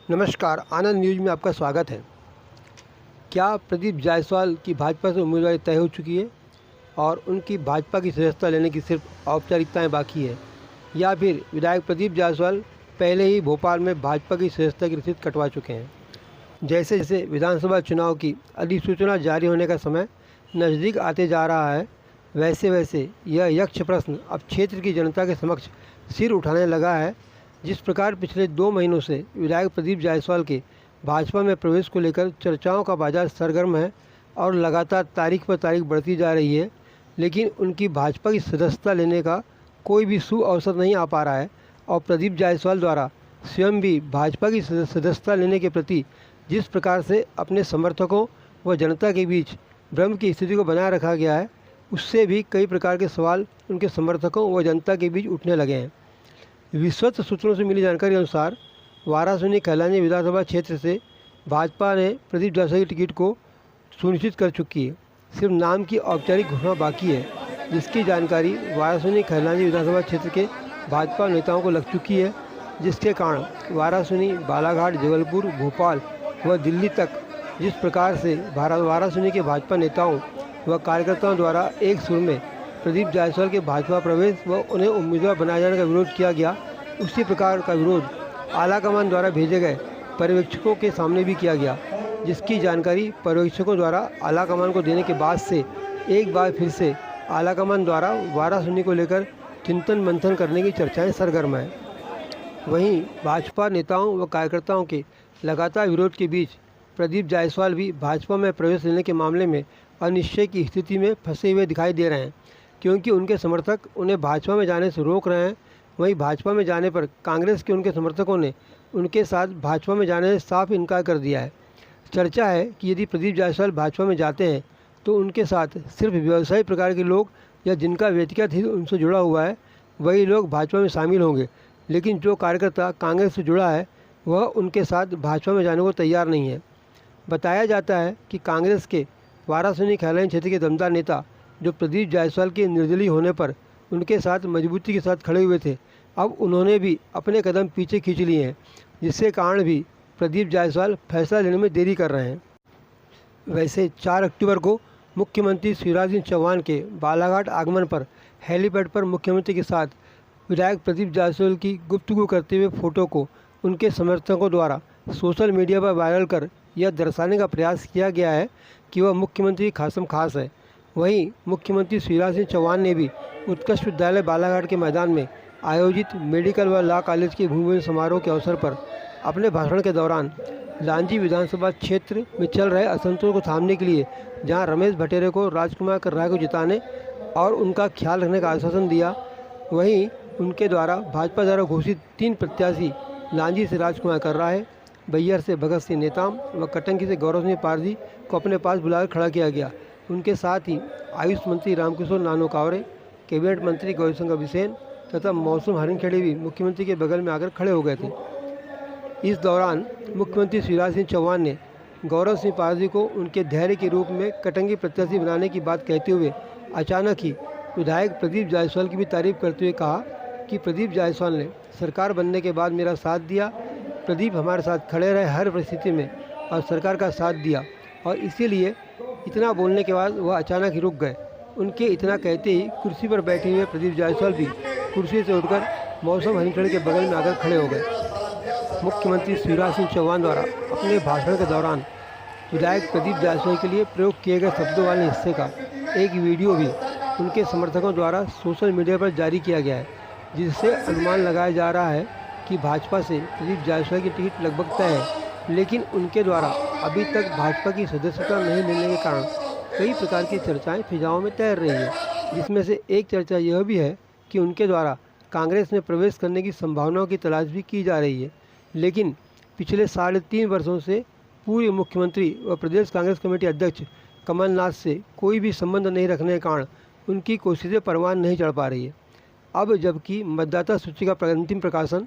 नमस्कार, आनंद न्यूज़ में आपका स्वागत है। क्या प्रदीप जायसवाल की भाजपा से उम्मीदवारी तय हो चुकी है और उनकी भाजपा की सदस्यता लेने की सिर्फ औपचारिकताएं बाकी है, या फिर विधायक प्रदीप जायसवाल पहले ही भोपाल में भाजपा की सदस्यता की रसीद कटवा चुके हैं? जैसे जैसे विधानसभा चुनाव की अधिसूचना जारी होने का समय नज़दीक आते जा रहा है, वैसे वैसे यह यक्ष प्रश्न अब क्षेत्र की जनता के समक्ष सिर उठाने लगा है। जिस प्रकार पिछले 2 महीनों से विधायक प्रदीप जायसवाल के भाजपा में प्रवेश को लेकर चर्चाओं का बाजार सरगर्म है और लगातार तारीख पर तारीख बढ़ती जा रही है, लेकिन उनकी भाजपा की सदस्यता लेने का कोई भी सुअवसर नहीं आ पा रहा है और प्रदीप जायसवाल द्वारा स्वयं भी भाजपा की सदस्यता लेने के प्रति जिस प्रकार से अपने समर्थकों व जनता के बीच भ्रम की स्थिति को बनाए रखा गया है, उससे भी कई प्रकार के सवाल उनके समर्थकों व जनता के बीच उठने लगे हैं। विश्वस्त सूत्रों से मिली जानकारी के अनुसार वाराणसी कैलानी विधानसभा क्षेत्र से भाजपा ने प्रदीप जायसवाल की टिकट को सुनिश्चित कर चुकी है। सिर्फ नाम की औपचारिक घोषणा बाकी है, जिसकी जानकारी वाराणसी कैलानी विधानसभा क्षेत्र के भाजपा नेताओं को लग चुकी है, जिसके कारण वाराणसी, बालाघाट, जबलपुर, भोपाल व दिल्ली तक जिस प्रकार से वाराणसी के भाजपा नेताओं व कार्यकर्ताओं द्वारा एक सुर में प्रदीप जायसवाल के भाजपा प्रवेश व उन्हें उम्मीदवार बनाए जाने का विरोध किया गया, उसी प्रकार का विरोध आलाकमान द्वारा भेजे गए पर्यवेक्षकों के सामने भी किया गया, जिसकी जानकारी पर्यवेक्षकों द्वारा आलाकमान को देने के बाद से एक बार फिर से आलाकमान द्वारा वाराणसी को लेकर चिंतन मंथन करने की चर्चाएं सरगर्म है। वहीं भाजपा नेताओं व कार्यकर्ताओं के लगातार विरोध के बीच प्रदीप जायसवाल भी भाजपा में प्रवेश लेने के मामले में अनिश्चय की स्थिति में फंसे हुए दिखाई दे रहे हैं, क्योंकि उनके समर्थक उन्हें भाजपा में जाने से रोक रहे हैं। वहीं भाजपा में जाने पर कांग्रेस के उनके समर्थकों ने उनके साथ भाजपा में जाने से साफ इनकार कर दिया है। चर्चा है कि यदि प्रदीप जायसवाल भाजपा में जाते हैं तो उनके साथ सिर्फ व्यवसायी प्रकार के लोग या जिनका व्यक्तिगत हित उनसे जुड़ा हुआ है वही लोग भाजपा में शामिल होंगे, लेकिन जो कार्यकर्ता कांग्रेस से जुड़ा है वह उनके साथ भाजपा में जाने को तैयार नहीं है। बताया जाता है कि कांग्रेस के वाराणसी कैलानी क्षेत्र के दमदार नेता जो प्रदीप जायसवाल के निर्दलीय होने पर उनके साथ मजबूती के साथ खड़े हुए थे, अब उन्होंने भी अपने कदम पीछे खींच लिए हैं, जिसके कारण भी प्रदीप जायसवाल फैसला लेने में देरी कर रहे हैं। वैसे 4 अक्टूबर को मुख्यमंत्री शिवराज सिंह चौहान के बालाघाट आगमन पर हेलीपैड पर मुख्यमंत्री के साथ विधायक प्रदीप जायसवाल की गुफ्तगू करते हुए फोटो को उनके समर्थकों द्वारा सोशल मीडिया पर वायरल कर यह दर्शाने का प्रयास किया गया है कि वह मुख्यमंत्री खासम खास है। वहीं मुख्यमंत्री शिवराज सिंह चौहान ने भी उत्कृष्ट विद्यालय बालाघाट के मैदान में आयोजित मेडिकल व लॉ कॉलेज के भूमि पूजन समारोह के अवसर पर अपने भाषण के दौरान लांजी विधानसभा क्षेत्र में चल रहे असंतोष को थामने के लिए जहां रमेश भटेरे को राजकुमार कर्राय को जिताने और उनका ख्याल रखने का आश्वासन दिया, वहीं उनके द्वारा भाजपा द्वारा घोषित 3 प्रत्याशी लांजी से राजकुमार कर्राय, बैयर से भगत सिंह नेताम व कटंकी से गौरव सिंह पारसी को अपने पास बुलाकर खड़ा किया गया। उनके साथ ही आयुष मंत्री रामकिशोर नानो कावरे, कैबिनेट मंत्री गौरीशंकर बिसेन तथा मौसम हरिनखेड़े भी मुख्यमंत्री के बगल में आकर खड़े हो गए थे। इस दौरान मुख्यमंत्री शिवराज सिंह चौहान ने गौरव सिंह पारसी को उनके धैर्य के रूप में कटंगी प्रत्याशी बनाने की बात कहते हुए अचानक ही विधायक प्रदीप जायसवाल की भी तारीफ करते हुए कहा कि प्रदीप जायसवाल ने सरकार बनने के बाद मेरा साथ दिया, प्रदीप हमारे साथ खड़े रहे हर परिस्थिति में और सरकार का साथ दिया, और इसीलिए इतना बोलने के बाद वह अचानक ही रुक गए। उनके इतना कहते ही कुर्सी पर बैठे हुए प्रदीप जायसवाल भी कुर्सी से उठकर मौसम हरिनखेड़े के बगल में आकर खड़े हो गए। मुख्यमंत्री शिवराज सिंह चौहान द्वारा अपने भाषण के दौरान विधायक प्रदीप जायसवाल के लिए प्रयोग किए गए शब्दों वाले हिस्से का एक वीडियो भी उनके समर्थकों द्वारा सोशल मीडिया पर जारी किया गया है, जिससे अनुमान लगाया जा रहा है कि भाजपा से प्रदीप जायसवाल की टिकट लगभग तय है, लेकिन उनके द्वारा अभी तक भाजपा की सदस्यता नहीं मिलने के कारण कई प्रकार की चर्चाएं फिजाओं में तैर रही हैं, जिसमें से एक चर्चा यह भी है कि उनके द्वारा कांग्रेस में प्रवेश करने की संभावनाओं की तलाश भी की जा रही है। लेकिन पिछले 3.5 वर्षों से पूर्व मुख्यमंत्री व प्रदेश कांग्रेस कमेटी अध्यक्ष कमलनाथ से कोई भी संबंध नहीं रखने के कारण उनकी कोशिशें परवान नहीं चढ़ पा रही है। अब जबकि मतदाता सूची का अंतिम प्रकाशन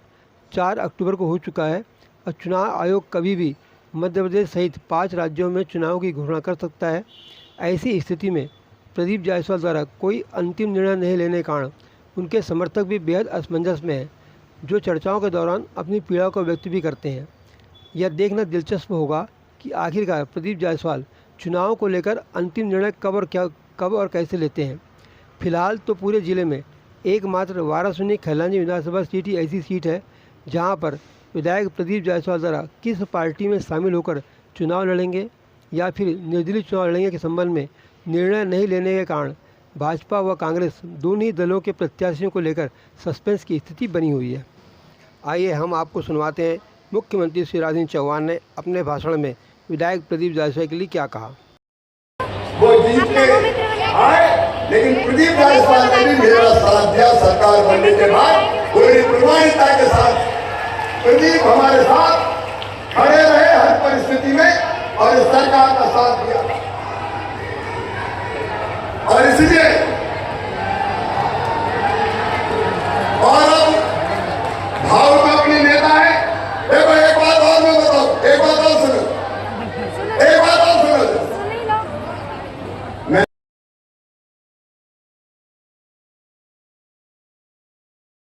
4 अक्टूबर को हो चुका है और चुनाव आयोग कभी भी मध्य प्रदेश सहित 5 राज्यों में चुनाव की घोषणा कर सकता है, ऐसी स्थिति में प्रदीप जायसवाल द्वारा कोई अंतिम निर्णय नहीं लेने के कारण उनके समर्थक भी बेहद असमंजस में हैं, जो चर्चाओं के दौरान अपनी पीड़ा को व्यक्त भी करते हैं। यह देखना दिलचस्प होगा कि आखिरकार प्रदीप जायसवाल चुनाव को लेकर अंतिम निर्णय कब और कैसे लेते हैं। फिलहाल तो पूरे ज़िले में एकमात्र वारासुनी खैलानी विधानसभा सीट ही ऐसी सीट है जहां पर विधायक प्रदीप जायसवाल द्वारा किस पार्टी में शामिल होकर चुनाव लड़ेंगे या फिर निर्दलीय चुनाव लड़ेंगे के संबंध में निर्णय नहीं लेने के कारण भाजपा व कांग्रेस दोनों ही दलों के प्रत्याशियों को लेकर सस्पेंस की स्थिति बनी हुई है। आइए हम आपको सुनवाते हैं मुख्यमंत्री शिवराज सिंह चौहान ने अपने भाषण में विधायक प्रदीप जायसवाल के लिए क्या कहा। वो जीत के आए, लेकिन प्रदीप जायसवाल ने भी मेरा साथ दिया। सरकार बनने के बाद पूरी प्रमाणिकता के साथ प्रदीप हमारे साथ खड़े रहे हर परिस्थिति में और इस सरकार का साथ दिया। और इसलिए